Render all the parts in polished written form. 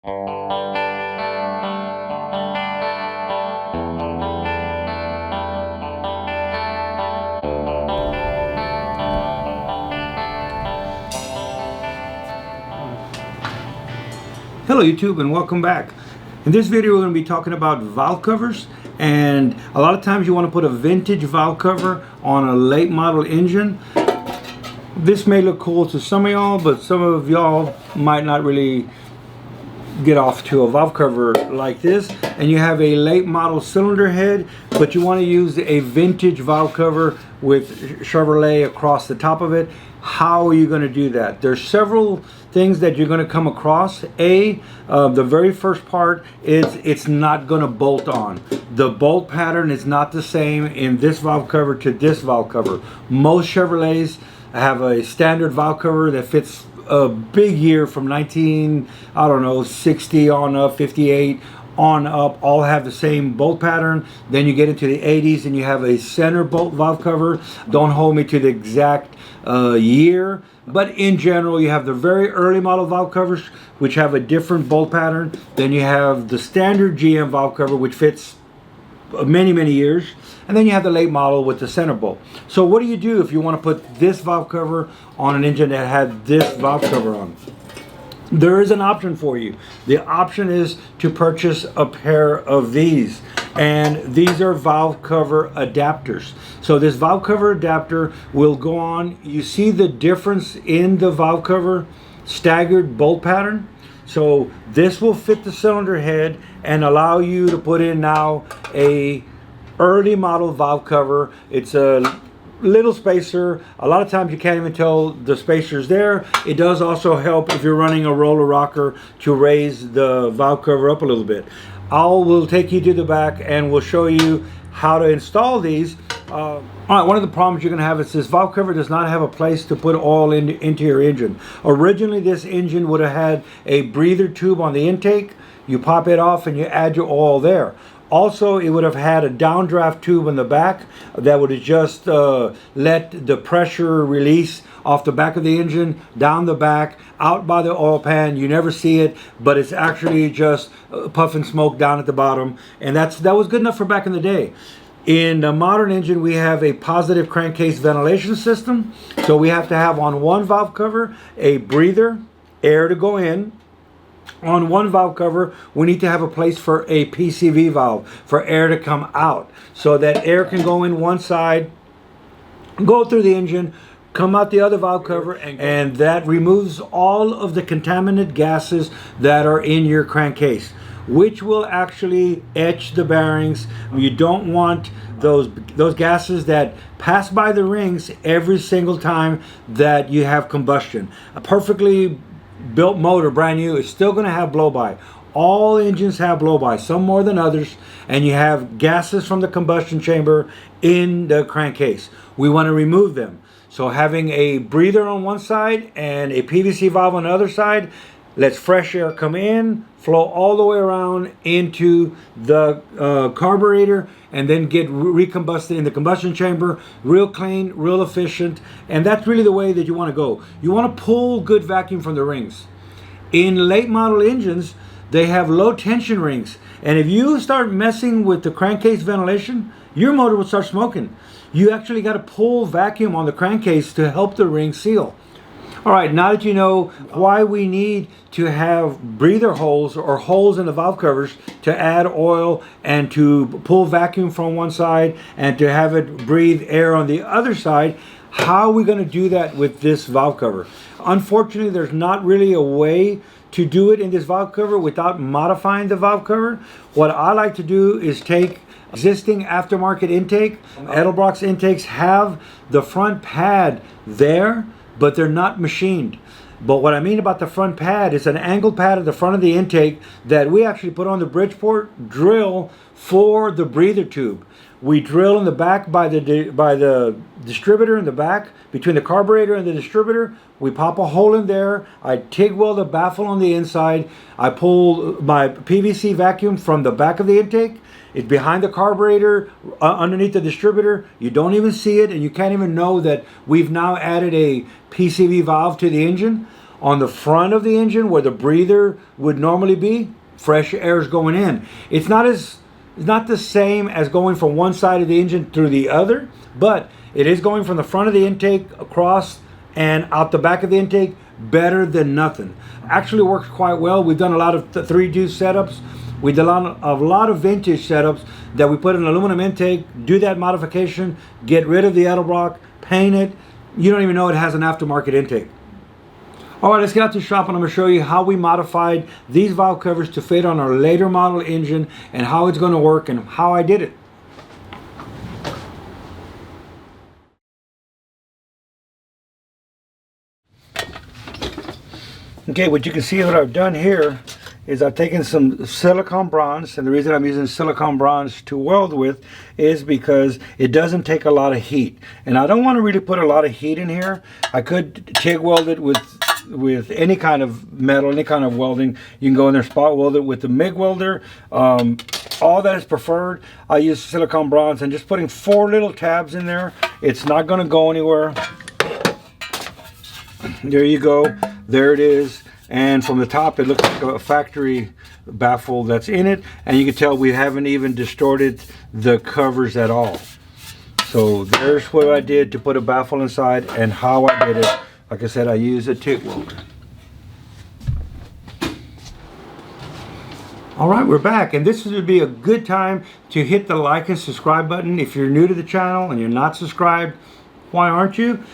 Hello YouTube and welcome back. In this video we're going to be talking about valve covers, and a lot of times you want to put a vintage valve cover on a late model engine. This may look cool to some of y'all, but some of y'all might not really get off to a valve cover like this, and you have a late model cylinder head but you want to use a vintage valve cover with Chevrolet across the top of it. How are you going to do that? There's several things that you're going to come across. The very first part is it's not going to bolt on. The bolt pattern is not the same in this valve cover to this valve cover. Most Chevrolets have a standard valve cover that fits a big year from 60 on up, 58 on up, all have the same bolt pattern. Then you get into the 80s and you have a center bolt valve cover. Don't hold me to the exact year, but in general you have the very early model valve covers which have a different bolt pattern. Then you have the standard GM valve cover which fits many years, and then you have the late model with the center bolt. So what do you do if you want to put this valve cover on an engine that had this valve cover on? There is an option for you. The option is to purchase a pair of these, and these are valve cover adapters. So this valve cover adapter will go on. You see the difference in the valve cover staggered bolt pattern? So this will fit the cylinder head and allow you to put in now a early model valve cover. It's a little spacer. A lot of times you can't even tell the spacer's there. It does also help if you're running a roller rocker to raise the valve cover up a little bit. We'll take you to the back and we'll show you how to install these. All right, one of the problems you're going to have is this valve cover does not have a place to put oil into your engine. Originally this engine would have had a breather tube on the intake. You pop it off and you add your oil there. Also, it would have had a downdraft tube in the back that would have just let the pressure release off the back of the engine, down the back, out by the oil pan. You never see it, but it's actually just puffing smoke down at the bottom. And that was good enough for back in the day. In the modern engine, we have a positive crankcase ventilation system. So we have to have on one valve cover a breather, air to go in. On one valve cover, we need to have a place for a PCV valve, for air to come out, so that air can go in one side, go through the engine, come out the other valve cover, and that removes all of the contaminant gases that are in your crankcase, which will actually etch the bearings. You don't want those gases that pass by the rings every single time that you have combustion. A perfectly built motor, brand new, is still going to have blow-by. All engines have blow-by, some more than others, and you have gases from the combustion chamber in the crankcase. We want to remove them. So having a breather on one side and a PVC valve on the other side lets fresh air come in, flow all the way around into the carburetor, and then get recombusted in the combustion chamber. Real clean, real efficient, and that's really the way that you want to go. You want to pull good vacuum from the rings. In late model engines, they have low tension rings, and if you start messing with the crankcase ventilation, your motor will start smoking. You actually got to pull vacuum on the crankcase to help the ring seal. All right, now that you know why we need to have breather holes or holes in the valve covers to add oil and to pull vacuum from one side and to have it breathe air on the other side, how are we going to do that with this valve cover? Unfortunately, there's not really a way to do it in this valve cover without modifying the valve cover. What I like to do is take existing aftermarket intake. Edelbrock's intakes have the front pad there, but they're not machined. But what I mean about the front pad is an angled pad at the front of the intake that we actually put on the Bridgeport drill for the breather tube. We drill in the back by the distributor in the back, between the carburetor and the distributor. We pop a hole in there. I TIG weld the baffle on the inside. I pull my PVC vacuum from the back of the intake. It's behind the carburetor, underneath the distributor. You don't even see it, and you can't even know that we've now added a PCV valve to the engine. On the front of the engine where the breather would normally be, fresh air is going in. It's not the same as going from one side of the engine through the other, but it is going from the front of the intake across and out the back of the intake. Better than nothing. Actually works quite well. We've done a lot of 3-deuce setups. We did a lot of vintage setups that we put an aluminum intake, do that modification, get rid of the Edelbrock, paint it. You don't even know it has an aftermarket intake. All right, let's get out to the shop and I'm going to show you how we modified these valve covers to fit on our later model engine and how it's going to work and how I did it. Okay, what you can see what I've done here is I've taken some silicone bronze, and the reason I'm using silicone bronze to weld with is because it doesn't take a lot of heat. And I don't want to really put a lot of heat in here. I could TIG weld it with any kind of metal, any kind of welding. You can go in there, spot weld it with the MIG welder. All that is preferred. I use silicone bronze and just putting 4 little tabs in there. It's not going to go anywhere. There you go. There it is. And from the top it looks like a factory baffle that's in it, and you can tell we haven't even distorted the covers at all. So there's what I did to put a baffle inside and how I did it. Like I said, I used a TIG welder. All right, we're back, and this would be a good time to hit the like and subscribe button. If you're new to the channel and you're not subscribed, why aren't you?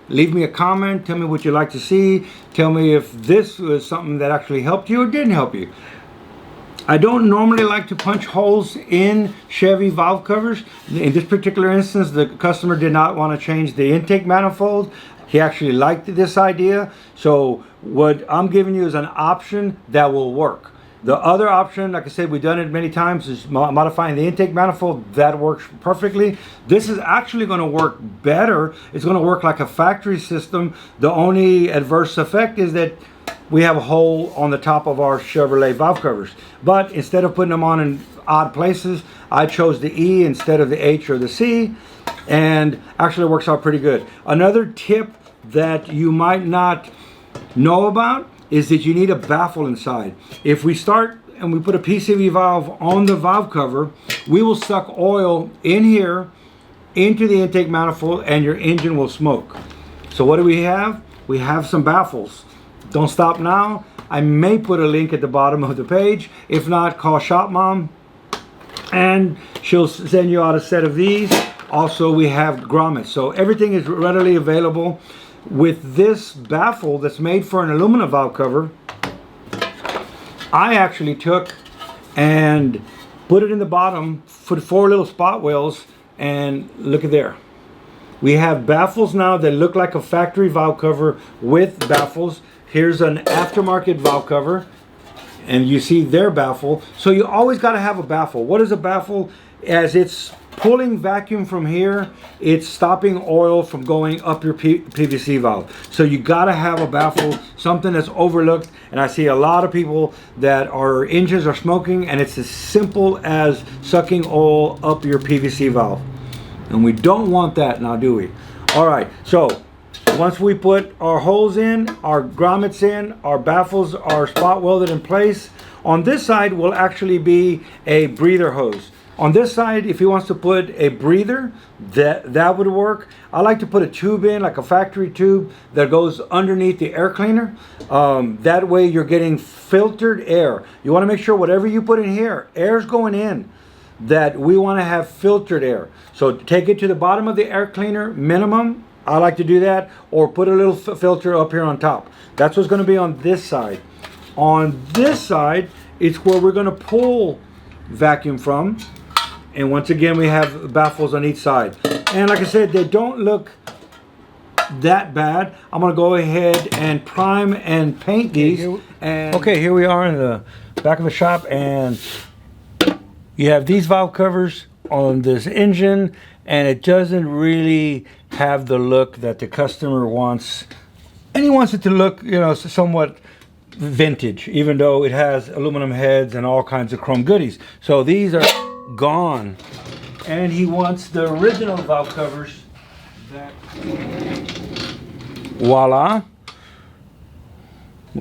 Leave me a comment, tell me what you'd like to see, tell me if this was something that actually helped you or didn't help you. I don't normally like to punch holes in Chevy valve covers. In this particular instance, the customer did not want to change the intake manifold. He actually liked this idea, so what I'm giving you is an option that will work. The other option, like I said, we've done it many times, is modifying the intake manifold. That works perfectly. This is actually going to work better. It's going to work like a factory system. The only adverse effect is that we have a hole on the top of our Chevrolet valve covers. But instead of putting them on in odd places, I chose the E instead of the H or the C, and actually works out pretty good. Another tip that you might not know about is that you need a baffle inside. If we start and we put a PCV valve on the valve cover, we will suck oil in here into the intake manifold and your engine will smoke. So what do we have? We have some baffles. Don't stop now. I may put a link at the bottom of the page. If not, call ShopMom and she'll send you out a set of these. Also, we have grommets. So everything is readily available. With this baffle that's made for an aluminum valve cover, I actually took and put it in the bottom, put 4 little spot welds, and look at there. We have baffles now that look like a factory valve cover with baffles. Here's an aftermarket valve cover, and you see their baffle. So you always got to have a baffle. What is a baffle? As it's pulling vacuum from here, it's stopping oil from going up your PVC valve. So you got to have a baffle, something that's overlooked. And I see a lot of people that our engines are smoking, and it's as simple as sucking oil up your PVC valve. And we don't want that now, do we? All right, so once we put our holes in, our grommets in, our baffles are spot welded in place, on this side will actually be a breather hose. On this side, if he wants to put a breather, that would work. I like to put a tube in, like a factory tube, that goes underneath the air cleaner. That way you're getting filtered air. You want to make sure whatever you put in here, air's going in, that we want to have filtered air. So take it to the bottom of the air cleaner, minimum. I like to do that, or put a little filter up here on top. That's what's going to be on this side. On this side, it's where we're going to pull vacuum from. And once again, we have baffles on each side. And like I said, they don't look that bad. I'm going to go ahead and prime and paint these. Okay, here we are in the back of the shop, and you have these valve covers on this engine, and it doesn't really have the look that the customer wants. And he wants it to look, you know, somewhat vintage, even though it has aluminum heads and all kinds of chrome goodies. So these are gone, and he wants the original valve covers. That, voila,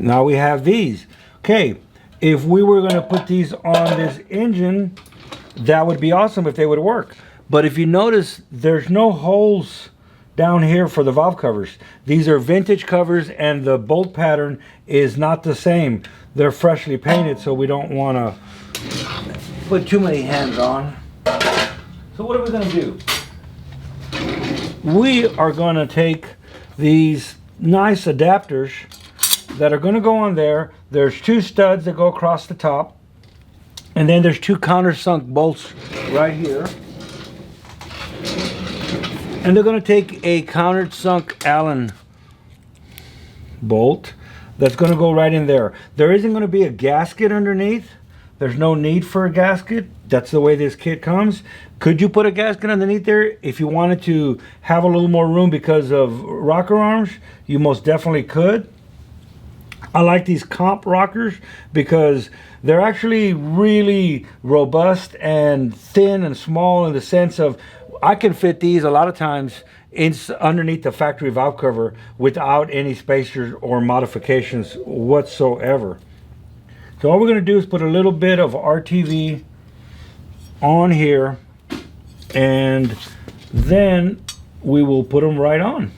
Now we have these. Okay, if we were going to put these on this engine, that would be awesome if they would work. But if you notice, there's no holes down here for the valve covers. These are vintage covers, and the bolt pattern is not the same. They're freshly painted, so we don't want to put too many hands on. So what are we going to do? We are going to take these nice adapters that are going to go on there. There's 2 studs that go across the top, and then there's 2 countersunk bolts right here. And they're going to take a countersunk Allen bolt that's going to go right in there. There isn't going to be a gasket underneath. There's no need for a gasket. That's the way this kit comes. Could you put a gasket underneath there if you wanted to have a little more room because of rocker arms? You most definitely could. I like these comp rockers because they're actually really robust and thin and small in the sense of I can fit these a lot of times underneath the factory valve cover without any spacers or modifications whatsoever. So all we're going to do is put a little bit of RTV on here, and then we will put them right on.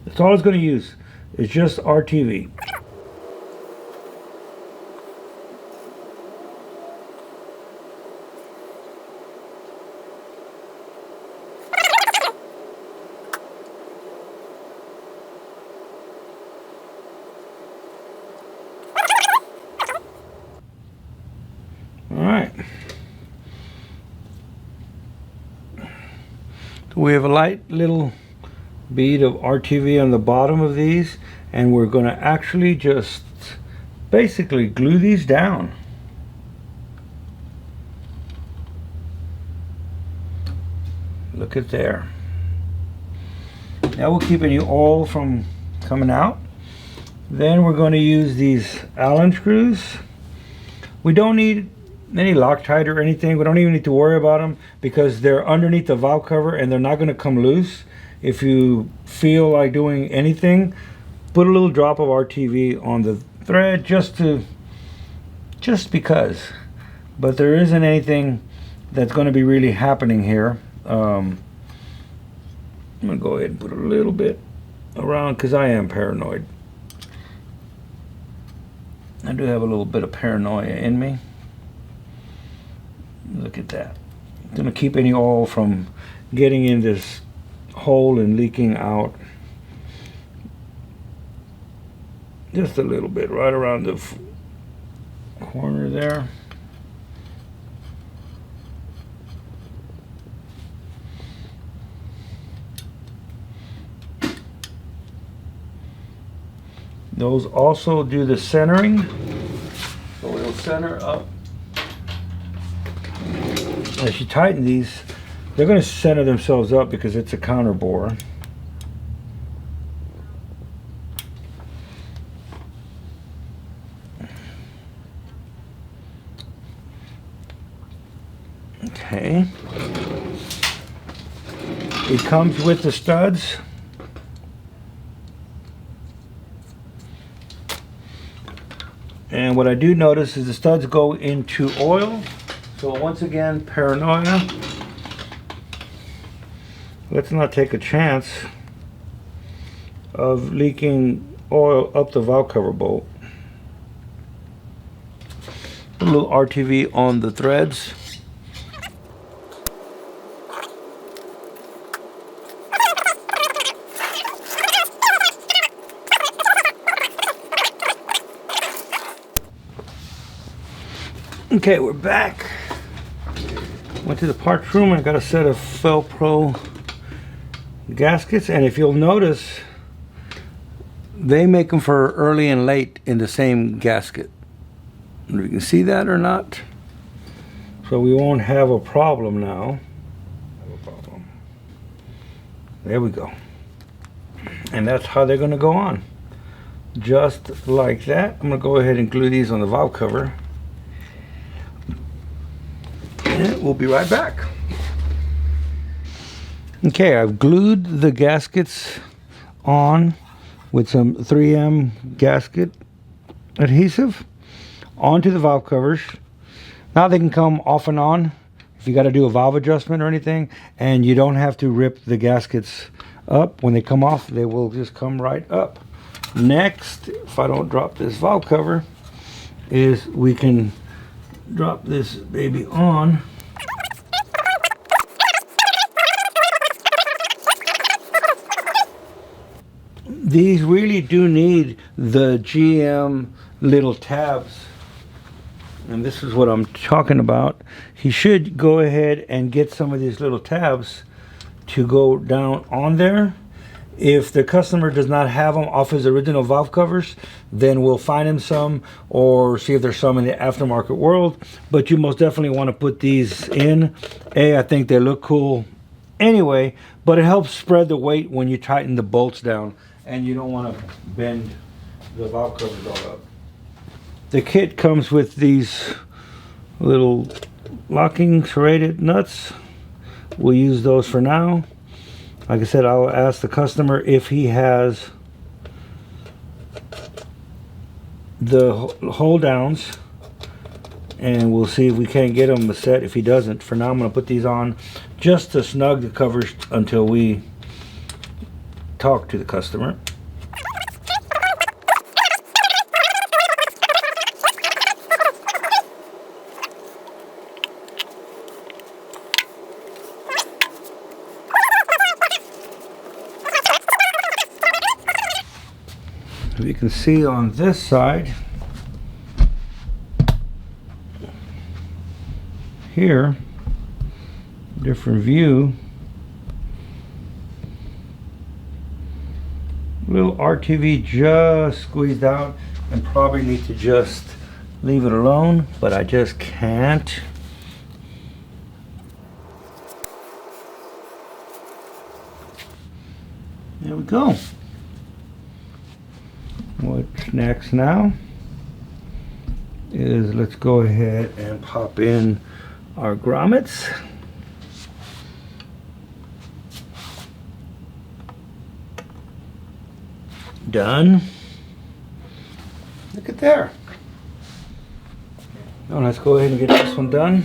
That's all it's going to use. It's just RTV. We have a light little bead of RTV on the bottom of these, and we're going to actually just basically glue these down. Look at there. That will keep any oil from coming out. Then we're going to use these Allen screws. We don't need any Loctite or anything. We don't even need to worry about them because they're underneath the valve cover and they're not going to come loose. If you feel like doing anything, put a little drop of RTV on the thread just because. But there isn't anything that's going to be really happening here. I'm going to go ahead and put a little bit around because I am paranoid. I do have a little bit of paranoia in me. Look at that. It's going to keep any oil from getting in this hole and leaking out. Just a little bit right around the corner there. Those also do the centering, so it'll center up. As you tighten these, they're going to center themselves up because it's a counter bore. Okay. It comes with the studs. And what I do notice is the studs go into oil. So once again, paranoia. Let's not take a chance of leaking oil up the valve cover bolt. Put a little RTV on the threads. Okay, we're back. Went to the parts room and I got a set of Felpro gaskets, and if you'll notice, they make them for early and late in the same gasket. You can see that or not? So we won't have a problem now. There we go. And that's how they're going to go on. Just like that. I'm going to go ahead and glue these on the valve cover. And we'll be right back. Okay, I've glued the gaskets on with some 3M gasket adhesive onto the valve covers. Now they can come off and on if you got to do a valve adjustment or anything, and you don't have to rip the gaskets up. When they come off, they will just come right up. Next, if I don't drop this valve cover, is we can drop this baby on. These really do need the GM little tabs, and this is what I'm talking about. He should go ahead and get some of these little tabs to go down on there. If the customer does not have them off his original valve covers, then we'll find him some or see if there's some in the aftermarket world. But you most definitely want to put these in. I think they look cool anyway, but it helps spread the weight when you tighten the bolts down, and you don't want to bend the valve covers all up. The kit comes with these little locking serrated nuts. We'll use those for now. Like I said, I'll ask the customer if he has the hold downs, and we'll see if we can't get him a set. If he doesn't, for now I'm going to put these on just to snug the covers until we talk to the customer. You can see on this side here, different view, little RTV just squeezed out, and probably need to just leave it alone, but I just can't. There we go. What's next now is let's go ahead and pop in our grommets. Done. Look at there. Now let's go ahead and get this one done.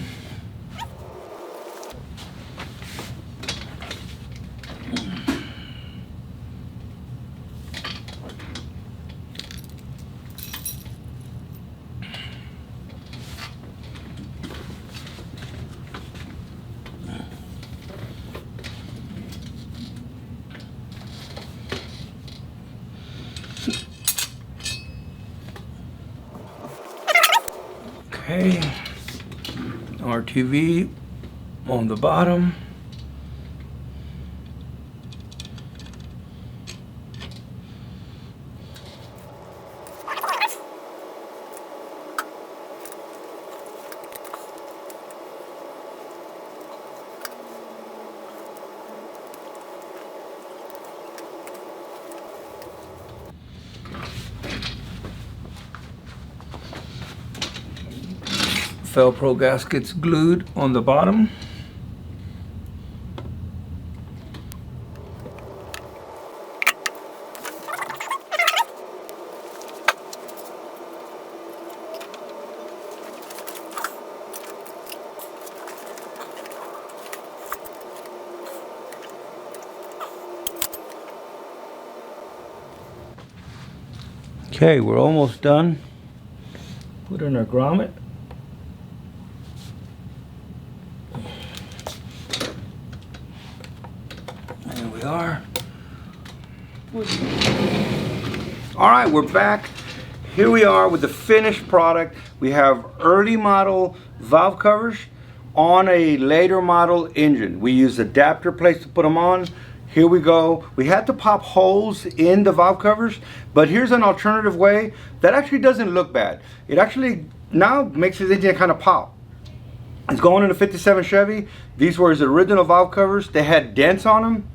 Okay, RTV on the bottom. Velcro gaskets glued on the bottom. Okay, we're almost done. Put in our grommet. Are. All right, we're back. Here we are with the finished product. We have early model valve covers on a later model engine. We used adapter plates to put them on. Here we go. We had to pop holes in the valve covers, but here's an alternative way that actually doesn't look bad. It actually now makes his engine kind of pop. It's going in a 57 Chevy. These were his original valve covers. They had dents on them.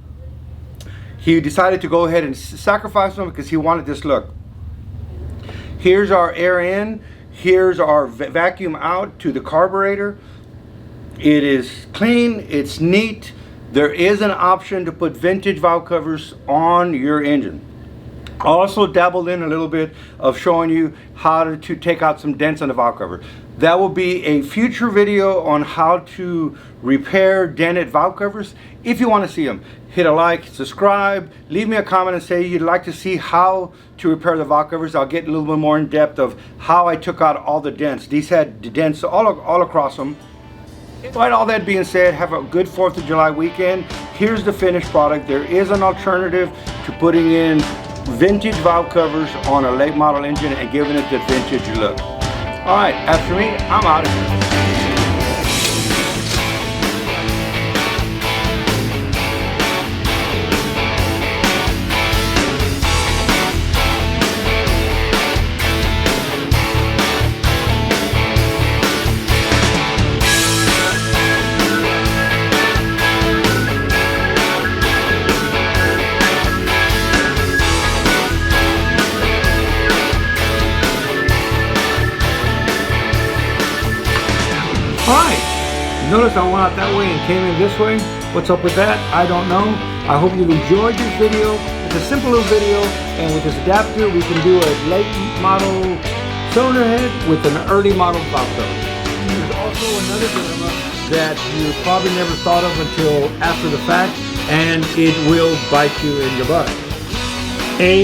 He decided to go ahead and sacrifice them because he wanted this look. Here's our air in. Here's our vacuum out to the carburetor. It is clean. It's neat. There is an option to put vintage valve covers on your engine. I also dabbled in a little bit of showing you how to take out some dents on the valve cover. That will be a future video on how to repair dented valve covers. If you want to see them, hit a like, subscribe, leave me a comment and say you'd like to see how to repair the valve covers. I'll get a little bit more in depth of how I took out all the dents. These had dents all across them. But all that being said, have a good 4th of July weekend. Here's the finished product. There is an alternative to putting in vintage valve covers on a late model engine and giving it the vintage look. All right, after me, I'm out of here. Alright, notice I went out that way and came in this way. What's up with that? I don't know. I hope you've enjoyed this video. It's a simple little video, and with this adapter we can do a late model cylinder head with an early model valve cover. There's also another dilemma that you probably never thought of until after the fact, and it will bite you in the butt. 1,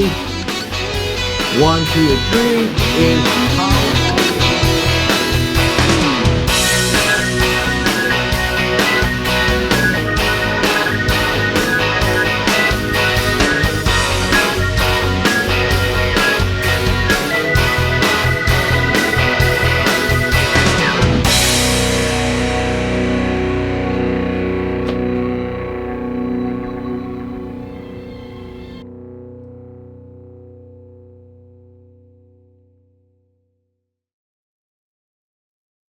2, and 3 is